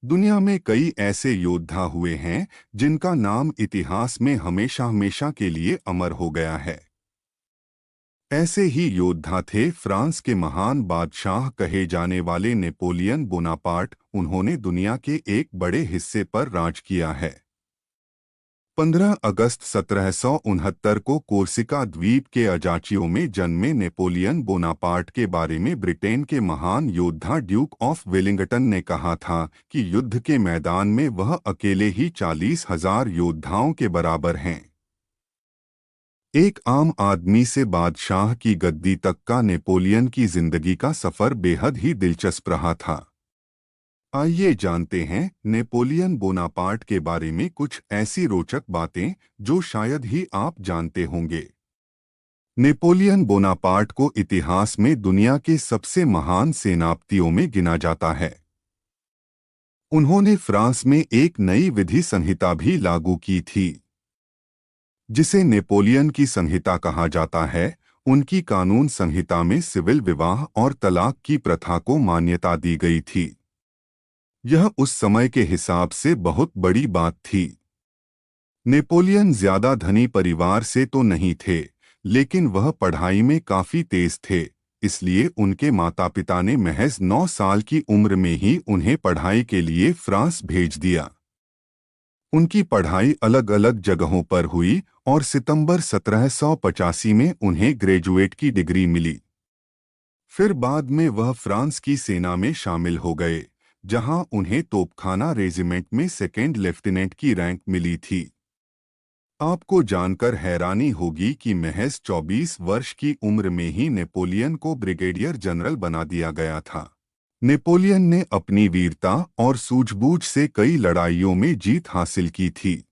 दुनिया में कई ऐसे योद्धा हुए हैं जिनका नाम इतिहास में हमेशा हमेशा के लिए अमर हो गया है। ऐसे ही योद्धा थे फ्रांस के महान बादशाह कहे जाने वाले नेपोलियन बोनापार्ट। उन्होंने दुनिया के एक बड़े हिस्से पर राज किया है। 15 अगस्त 1769 को कोर्सिका द्वीप के अजाचियो में जन्मे नेपोलियन बोनापार्ट के बारे में ब्रिटेन के महान योद्धा ड्यूक ऑफ वेलिंगटन ने कहा था कि युद्ध के मैदान में वह अकेले ही 40,000 योद्धाओं के बराबर हैं। एक आम आदमी से बादशाह की गद्दी तक का नेपोलियन की जिंदगी का सफर बेहद ही दिलचस्प रहा था। आइए जानते हैं नेपोलियन बोनापार्ट के बारे में कुछ ऐसी रोचक बातें जो शायद ही आप जानते होंगे। नेपोलियन बोनापार्ट को इतिहास में दुनिया के सबसे महान सेनापतियों में गिना जाता है। उन्होंने फ्रांस में एक नई विधि संहिता भी लागू की थी, जिसे नेपोलियन की संहिता कहा जाता है। उनकी कानून संहिता में सिविल विवाह और तलाक की प्रथा को मान्यता दी गई थी। यह उस समय के हिसाब से बहुत बड़ी बात थी। नेपोलियन ज्यादा धनी परिवार से तो नहीं थे, लेकिन वह पढ़ाई में काफी तेज थे। इसलिए उनके माता पिता ने महज 9 साल की उम्र में ही उन्हें पढ़ाई के लिए फ्रांस भेज दिया। उनकी पढ़ाई अलग अलग जगहों पर हुई और सितंबर 1785 में उन्हें ग्रेजुएट की डिग्री मिली। फिर बाद में वह फ्रांस की सेना में शामिल हो गए, जहां उन्हें तोपखाना रेजिमेंट में सेकेंड लेफ्टिनेंट की रैंक मिली थी। आपको जानकर हैरानी होगी कि महज 24 वर्ष की उम्र में ही नेपोलियन को ब्रिगेडियर जनरल बना दिया गया था। नेपोलियन ने अपनी वीरता और सूझबूझ से कई लड़ाइयों में जीत हासिल की थी।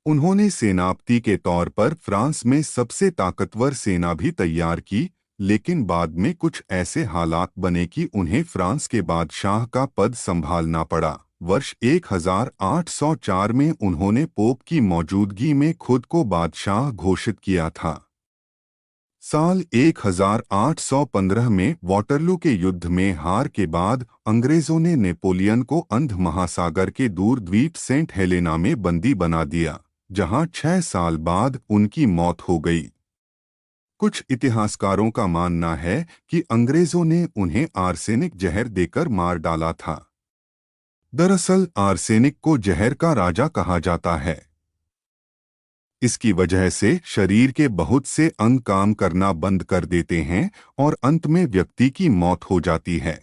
उन्होंने सेनापति के तौर पर फ्रांस में सबसे ताकतवर सेना भी तैयार की, लेकिन बाद में कुछ ऐसे हालात बने कि उन्हें फ्रांस के बादशाह का पद संभालना पड़ा। वर्ष 1804 में उन्होंने पोप की मौजूदगी में खुद को बादशाह घोषित किया था। साल 1815 में वाटरलू के युद्ध में हार के बाद अंग्रेजों ने नेपोलियन को अंध महासागर के दूर द्वीप सेंट हेलेना में बंदी बना दिया, जहां 6 साल बाद उनकी मौत हो गई। कुछ इतिहासकारों का मानना है कि अंग्रेजों ने उन्हें आर्सेनिक जहर देकर मार डाला था। दरअसल आर्सेनिक को जहर का राजा कहा जाता है। इसकी वजह से शरीर के बहुत से अंग काम करना बंद कर देते हैं और अंत में व्यक्ति की मौत हो जाती है।